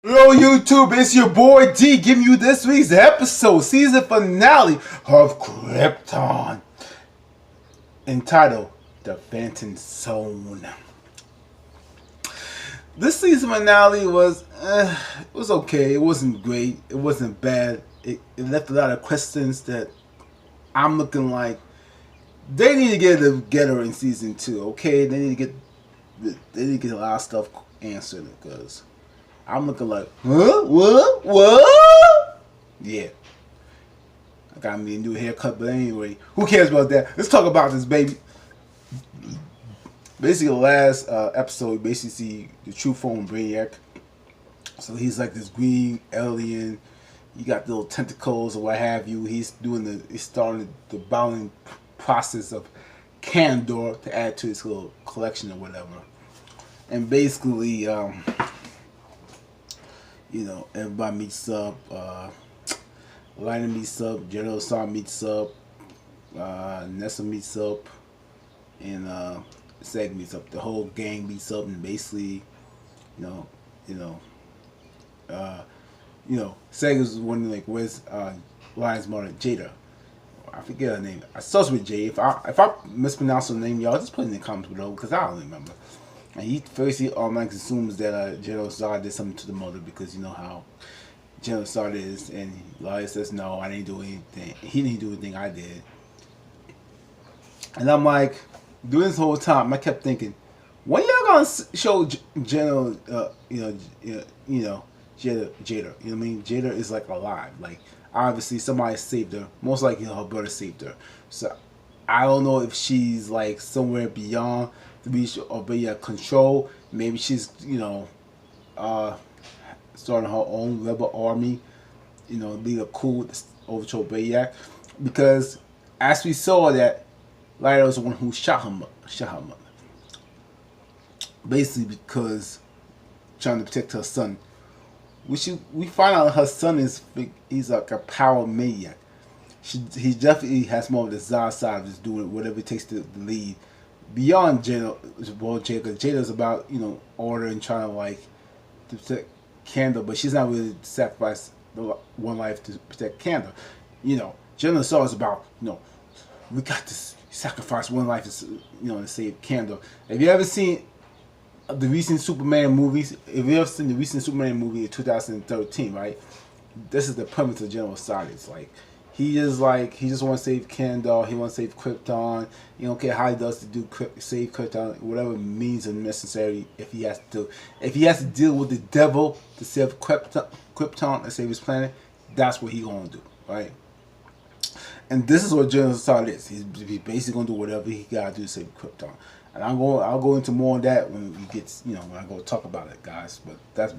Hello YouTube, it's your boy D giving you this week's episode, season finale of Krypton, entitled The Phantom Zone. This season finale was okay. It wasn't great. It wasn't bad. It left a lot of questions that I'm looking like they need to get it together in season 2. Okay, they need to get a lot of stuff answered because I'm looking like, huh? What? Yeah. I got me a new haircut, but anyway, who cares about that? Let's talk about this, baby. Basically, the last episode, you basically see the true form Brainiac. So he's like this green alien. You got little tentacles or what have you. He's starting the bounding process of Candor to add to his little collection or whatever. And basically, everybody meets up. Liner meets up. General Zod meets up. Nessa meets up. And Seg meets up. The whole gang meets up, and basically, Seg is wondering like, where's Lion's mother, Jada? I forget her name. I starts with J. If I mispronounce her name, y'all just put it in the comments below because I don't remember. And he automatically assumes that General Zod did something to the mother because you know how General Zod is, and Lawyer says no, I didn't do anything. He didn't do anything, I did. And I'm like, during this whole time, I kept thinking, when y'all gonna show General, Jada? You know what I mean? Jada is like alive. Like obviously somebody saved her. Most likely her brother saved her. So I don't know if she's like somewhere beyond the reach of Brainiac control. Maybe she's starting her own rebel army. Lead a coup to overthrow Brainiac. Because as we saw that Lyra was the one who shot her mother. Basically because trying to protect her son. We find out her son he's like a power maniac. He definitely has more of the Zod side of just doing whatever it takes to lead. Beyond Jada's about order and trying to protect Candor, but she's not really sacrifice one life to protect Candor. General Zod is about we got to sacrifice one life to save Candor. Have you ever seen the recent Superman movies? If you ever seen the recent Superman movie in 2013, right? This is the premise of General Zod. It's like he just wants to save Candor. He wants to save Krypton. He don't care how he does to save Krypton, whatever means are necessary. If he has to deal with the devil to save Krypton and save his planet, that's what he gonna do, right? And this is what General Zod is. He's basically gonna do whatever he gotta do to save Krypton. And I'll go into more on that when we get when I go talk about it, guys. But that's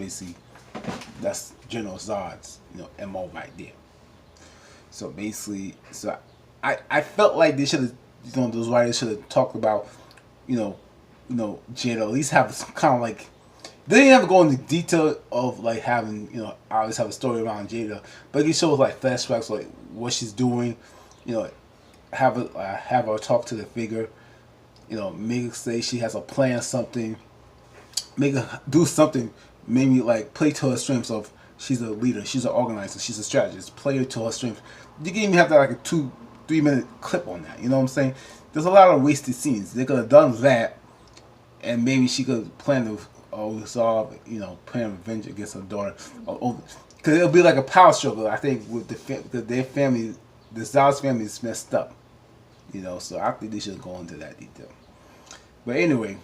General Zod's MO right there. So basically, I felt like they should have those writers should have talked about Jada, at least have some kind of like, they didn't have to go into detail of like having always have a story around Jada, but it shows like flashbacks like what she's doing, have her talk to the figure, make her say she has a plan, something, make her do something, maybe like play to her strengths of she's a leader, she's an organizer, she's a strategist, play her to her strengths. You can even have that like a 2-3 minute clip on that, you know what I'm saying? There's a lot of wasted scenes. They could have done that, and maybe she could plan to resolve, plan revenge against her daughter, because it'll be like a power struggle. I think with their family, the Zod's family is messed up, so I think they should go into that detail. But anyway,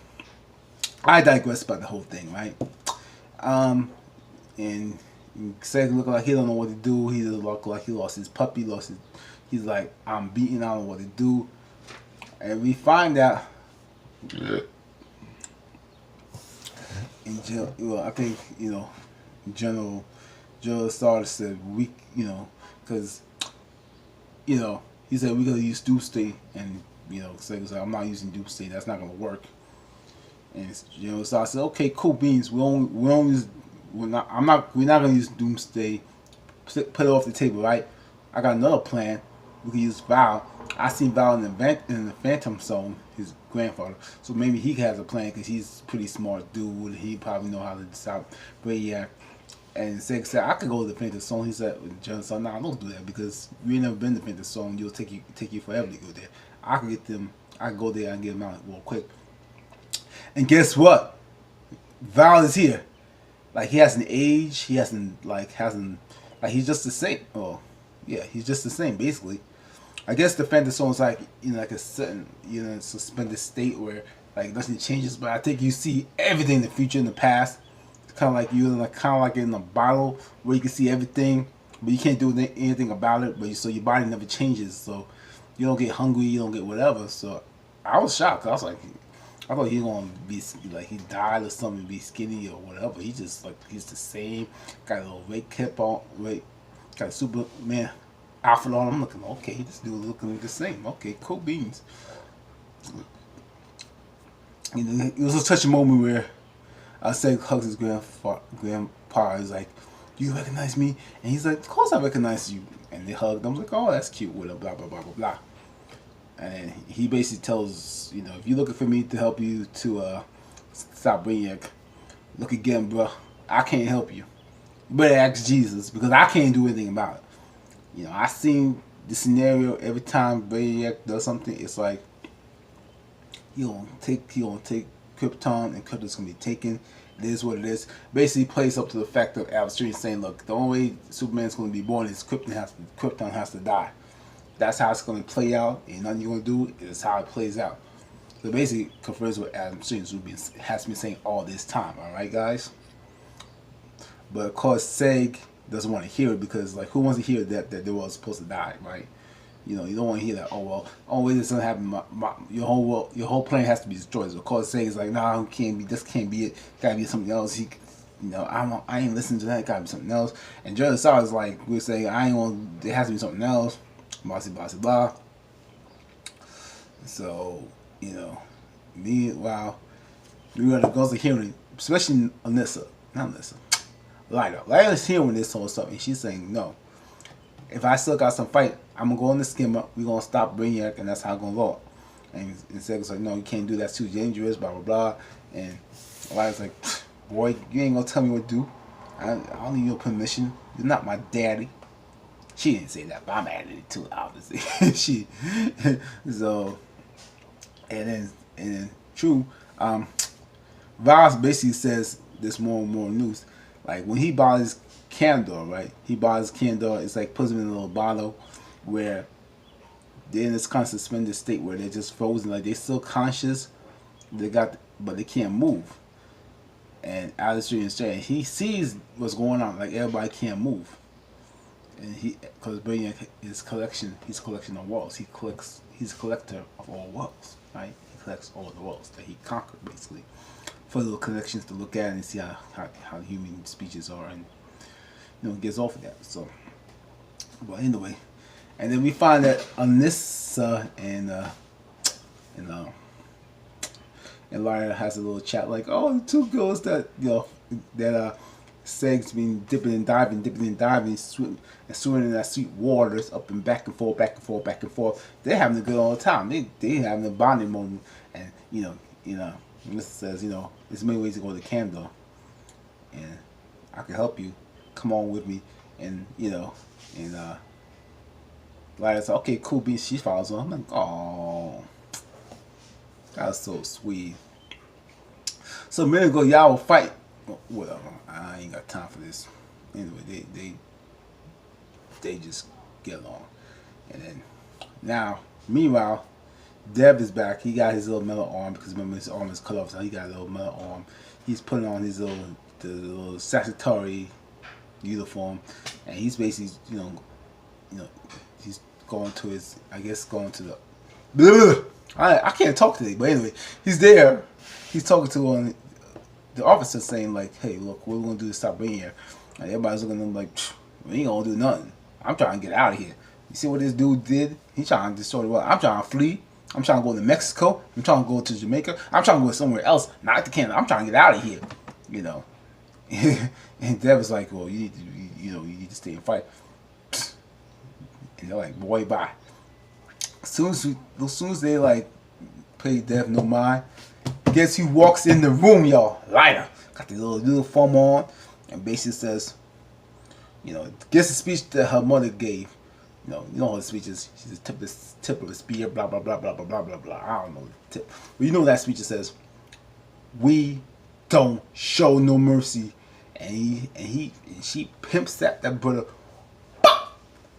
I digress about the whole thing, right? And Seg look like he don't know what to do. He doesn't look like he lost his puppy, he's like, I'm beaten, I don't know what to do. And we find out I think General Zod said because he said we're gonna use Doomsday, and Seg was like, I'm not using Doomsday, that's not gonna work. And General Zod said, okay, cool beans, we're not gonna use Doomsday. Put it off the table, right? I got another plan. We can use Val. I seen Val in the Phantom Zone, his grandfather. So maybe he has a plan because he's a pretty smart dude. He probably know how to decide Brainiac. And Seg said, I could go defend the zone. He said, John said, nah, don't do that because we ain't never been defend the zone. You'll take you forever to go there. I can get them. I can go there and get them out real quick. And guess what? Val is here. Like he hasn't aged. He hasn't he's just the same. Oh, yeah, he's just the same basically. I guess defend the zone is like like a certain suspended state where like nothing changes. But I think you see everything in the future and the past. Kind of like in a bottle where you can see everything, but you can't do anything about it. But so your body never changes, so you don't get hungry, you don't get whatever. So I was shocked. I was like, I thought he was gonna be like he died or something, be skinny or whatever. He just like he's the same. Got a little weight cap on, got a Superman outfit on. I'm looking, okay, this dude looking the same. Okay, cool beans. It was a touching moment where I said hugs his grandpa. He's like, "Do you recognize me?" And he's like, "Of course I recognize you." And they hugged. I was like, "Oh, that's cute." With a blah blah blah blah blah. And then he basically tells if you're looking for me to help you to stop Brainiac, look again, bro. I can't help you. You better ask Jesus because I can't do anything about it. I seen the scenario every time Brainiac does something. It's like he gonna take Krypton, and Krypton's gonna be taken. It is what it is. Basically plays up to the fact of Al saying, look, the only way Superman's gonna be born is Krypton has to die. That's how it's gonna play out, and nothing you're gonna do is how it plays out. So basically confirms what Adam Strange has been saying all this time, alright guys? But of course Seg doesn't want to hear it because like who wants to hear that the world's supposed to die, right? You don't want to hear that. Oh well, only this doesn't happen. Your whole plan has to be destroyed. So of course, saying it's like, nah, can't be. This can't be it. Gotta be something else. I ain't listening to that. Gotta be something else. And Jerry Star is like, we're saying, I ain't gonna. There has to be something else. Blah blah blah. So meanwhile, we got the girls are hearing, especially Anissa, not Anissa, Lyra. Lyra's hearing this whole stuff, and she's saying no. If I still got some fight, I'm gonna go on the skimmer. We're gonna stop Brainiac, and that's how I'm gonna go. And Seg's like, no, you can't do that. It's too dangerous. Blah blah blah. And Elias like, boy, you ain't gonna tell me what to do. I don't need your permission. You're not my daddy. She didn't say that, but I'm adding it too, obviously. So, and then True, Voss basically says this more and more news. Like when he buys Candor, right? He buys Candor. It's like puts him in a little bottle where they're in this kind of suspended state where they're just frozen. Like they're still conscious, but they can't move. And Alistair is saying he sees what's going on. Like everybody can't move, and because Brainiac he's collection of worlds. He's a collector of all worlds, right? He collects all the worlds that he conquered, basically, for little collections to look at and see how human species are, and gets off of that. So, but anyway, and then we find that Anissa and Lyra has a little chat like, oh, the two girls that Seg's been dipping and diving, swimming in that sweet waters, up and back and forth, back and forth, back and forth. They're having a good all the time. They having a bonding moment, and Mr. says, there's many ways to go to Candor, and I can help you. Come on with me, and Lyra says, okay, cool, beans. She follows on. I'm like, oh, that was so sweet. So a minute ago, y'all will fight. Whatever. I ain't got time for this. Anyway, they just get along, and then now, meanwhile, Dev is back. He got his little metal arm because remember his arm is cut off, so he got a little metal arm. He's putting on his little statutory uniform, and he's basically he's going to the I can't talk today, but anyway, he's there. He's talking to the officer, saying like, hey, look, what we're gonna do to stop being here. And everybody's looking at him like, we ain't gonna do nothing. I'm trying to get out of here. You see what this dude did? He's trying to destroy the world. I'm trying to flee. I'm trying to go to Mexico. I'm trying to go to Jamaica. I'm trying to go somewhere else, not to Canada. I'm trying to get out of here. And Dev is like, well, you need to stay and fight. And they're like, boy, bye. As soon as they like pay Dev no mind, guess who walks in the room, y'all? Lyra. Got the little uniform on, and basically says, Gets the speech that her mother gave. Her speech is, she's the tip of the spear, blah, blah, blah, blah, blah, blah, blah, blah. I don't know the tip. But that speech says, we don't show no mercy. And she pimps that brother.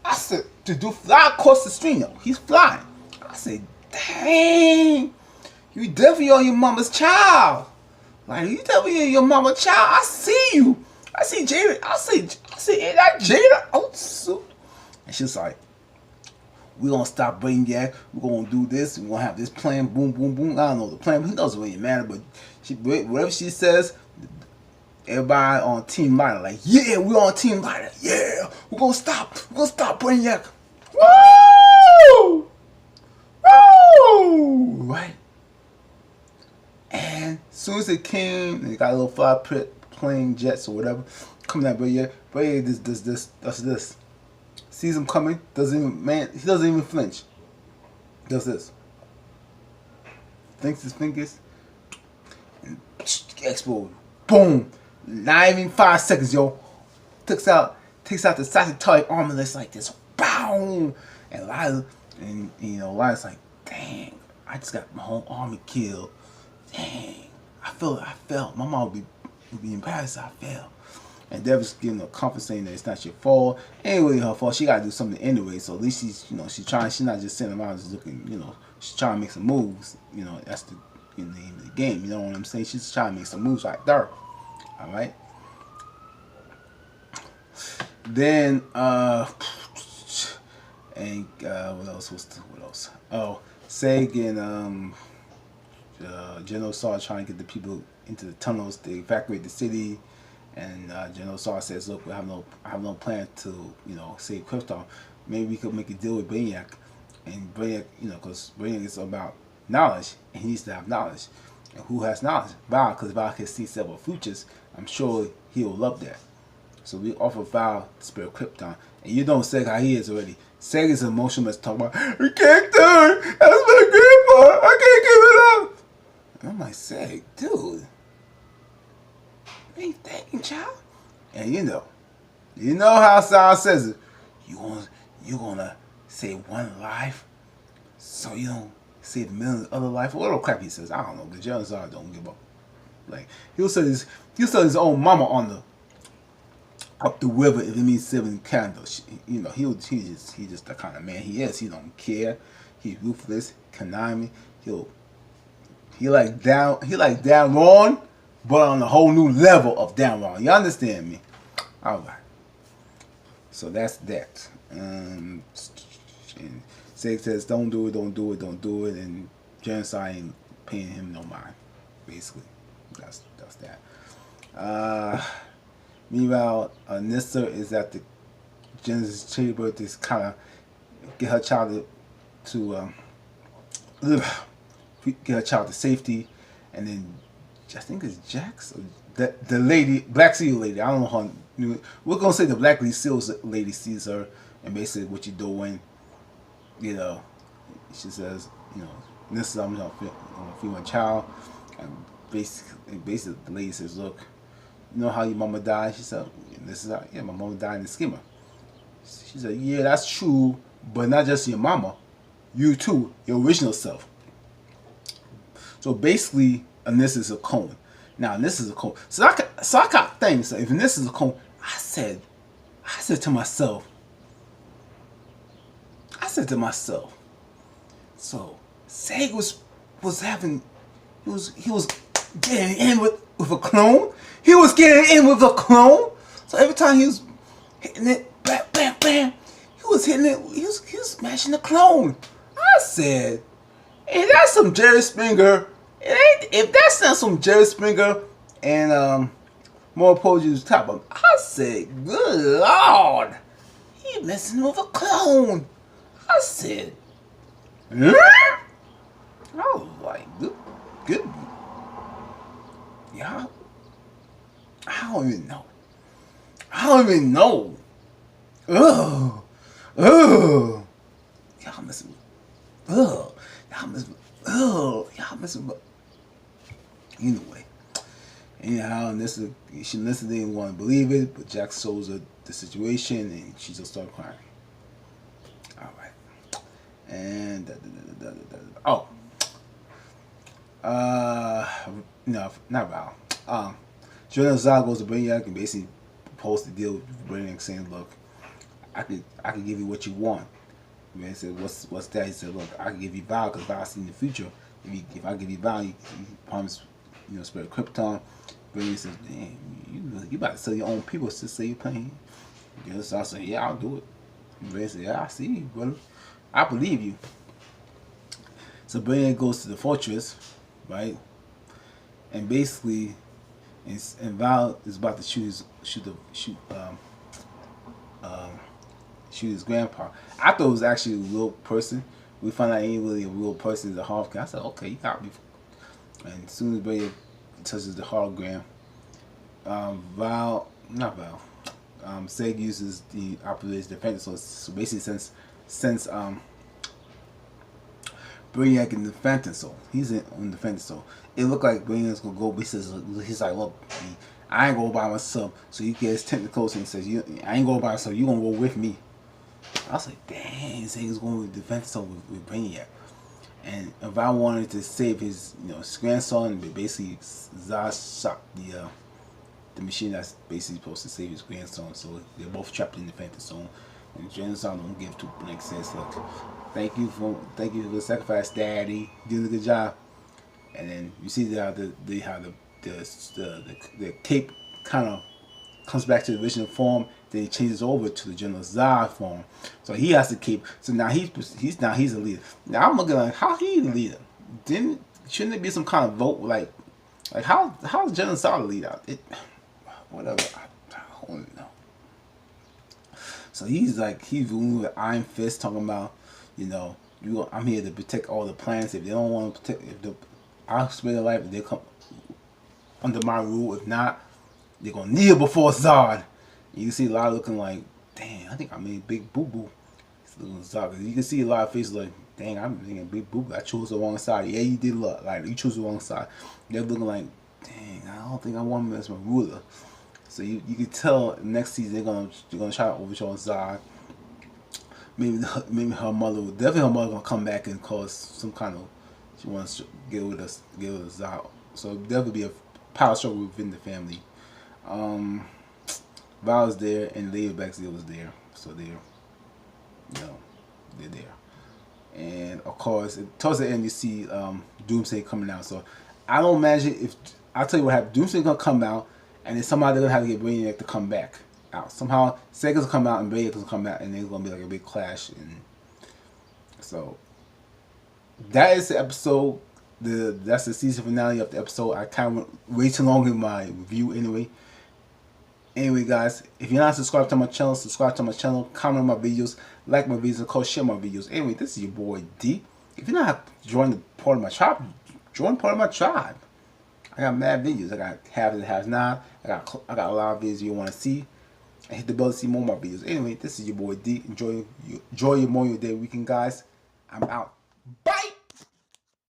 I said, to do fly across the stream, yo. He's flying. I said, dang, you definitely are your mama's child. Like, you definitely are your mama's child. I see you. I see Jada. I see, is that Jada? Oh, so. And she's like, we're going to stop Brainiac. We're going to do this. We're going to have this plan. Boom, boom, boom. I don't know the plan. He doesn't really matter. But whatever she says, everybody on Team Lighter, like, yeah, we're on Team Lighter. Yeah, we're going to stop. We're going to stop Brainiac. Woo! Woo! Right? And as soon as it came, they got a little fly plane jets or whatever coming at Brainiac. Brainiac does this. Sees him coming, he doesn't even flinch. Does this. Thinks his fingers, and explode. Boom! Not even 5 seconds, yo. Takes out the Sagittarius armor like this. Boom! And Lila's like, dang, I just got my whole army killed. Dang, I fell. My mom would be embarrassed. I fell. And Devin's giving her comfort, saying that it's not your fault. Anyway, her fault. She gotta do something anyway. So at least she's trying. She's not just sitting around just looking. She's trying to make some moves. That's the name of the game. You know what I'm saying? She's trying to make some moves right there. All right. Then and what else? What else? Oh, Seg and General Saw trying to get the people into the tunnels to evacuate the city. And General Saw says, look, I have no plan to, save Krypton. Maybe we could make a deal with Brainiac. And Brainiac, because Brainiac is about knowledge, and he needs to have knowledge. And who has knowledge? Val, because Val can see several futures. I'm sure he will love that. So we offer Val the spirit Krypton. And you know Seg how he is already. Seg is emotionless, talking about, I can't do it. That's my grandpa. I can't give it up. And I'm like, Seg, dude. Ain't thinking, child. And you know how Sal says it. You gonna save one life, so you don't save millions of other life. What crap he says, I don't know. The General Zod don't give up. Like he'll set his own mama on up the river if it means 7 candles. He's just the kind of man he is. He don't care. He's ruthless, conniving. He like down wrong. But on a whole new level of down wrong. You understand me? Alright. So that's that. And Seg says, don't do it. And Genocide ain't paying him no mind. Basically. That's that. Meanwhile, Nissa is at the Genesis chamber to kind of get her child to safety. And then I think it's Jax, the lady, Black Seal lady. I don't know how. We're gonna say the Black Seal lady sees her and basically what you doing. She says, this is I'm gonna feed my child, and basically the lady says, look, you know how your mama died? She said, this is how, yeah, my mama died in the skimmer. She said, yeah, that's true, but not just your mama, you too, your original self. So basically. And this is a clone. Now this is a clone. So I got things. So if this is a clone, I said to myself. So Seg was having, he was getting in with a clone. He was getting in with a clone. So every time he was hitting it, bam, bam, bam, he was hitting it. He was smashing the clone. I said, and that's some Jerry Springer. If that's not some Jerry Springer and more apologies top of him, I said, good Lord, he messing with a clone. I said, I was like, good. Yeah, I don't even know. Y'all messing with. Y'all messing with. Anyway, Anyhow, and she initially didn't want to believe it, but Jack shows her the situation, and she just started crying. All right, and oh, no, not Val. General Zod goes to Brainiac and basically proposed to deal with Brainiac, saying, "Look, I could give you what you want." Man said, "What's that?" He said, "Look, I can give you Val because Val seen the future. If I give you Val, you promise, spread Krypton." Brainiac says, "Damn, you about to sell your own people to say you playing." So I said, "Yeah, I'll do it." Brainiac said, "Yeah, I see you, brother. I believe you." So Brainiac goes to the fortress, right? And basically, and Val is about to shoot his grandpa. I thought it was actually a real person. We found out he ain't really a real person. It's a hologram. I said, "Okay, you got me." And as soon as Brainiac touches the hologram, Seg uses the operator's defense. So basically, since Brainiac in the Phantom Soul, he's on the Phantom Soul. It looked like Brainiac's gonna go, but he's like, "Look, I ain't going by myself." So he gets technical and says, "I ain't going by myself. You gonna go with me." I was like, "Dang, Seg's going with the Phantom Soul with Brainiac." And if I wanted to save his grandson, but basically Zod shot the machine that's basically supposed to save his grandson. So they're both trapped in the Phantom Zone. And Zod don't give two blanks. Says, "Look, thank you for the sacrifice, Daddy. You did a good job." And then you see how the cape kind of comes back to the original form. Then he changes over to the General Zod form. So he has the cape. So now he's a leader. Now I'm looking like, how he the leader? Shouldn't there be some kind of vote like how is General Zod the leader? Whatever. I don't know. So he's ruling with Iron Fist, talking about, I'm here to protect all the planets. If they don't want to protect, I'll spare their life. If they come under my rule, if not, they're gonna kneel before Zod. You can see a lot of looking like, "Dang, I think I made a big boo boo." You can see a lot of faces like, "Dang, I'm making a big boo boo. I chose the wrong side." Yeah, you did look like you chose the wrong side. They're looking like, "Dang, I don't think I want him as my ruler." So you can tell next season they're gonna try to overthrow Zod. Maybe her mother gonna come back and cause some kind of, she wants to get rid of Zod. So definitely be a power struggle within the family. Val was there and Lady Baxter was there, so they're there. And of course, towards the end you see Doomsday coming out. So I don't imagine I'll tell you what happened. Doomsday's gonna come out, and then somehow they're gonna have to get Brainiac to come back out. Somehow Sega's gonna come out and Brainiac's gonna come out, and there's gonna be like a big clash. And so that is the episode. That's the season finale of the episode. I kind of went way too long in my review anyway. Anyway, guys, if you're not subscribed to my channel, subscribe to my channel, comment on my videos, like my videos, of course, share my videos. Anyway, this is your boy D. If you're not joining part of my tribe, join part of my tribe. I got mad videos. I got have it, has not. I got a lot of videos you want to see. And hit the bell to see more of my videos. Anyway, this is your boy D. Enjoy your Memorial Day weekend, guys. I'm out. Bye.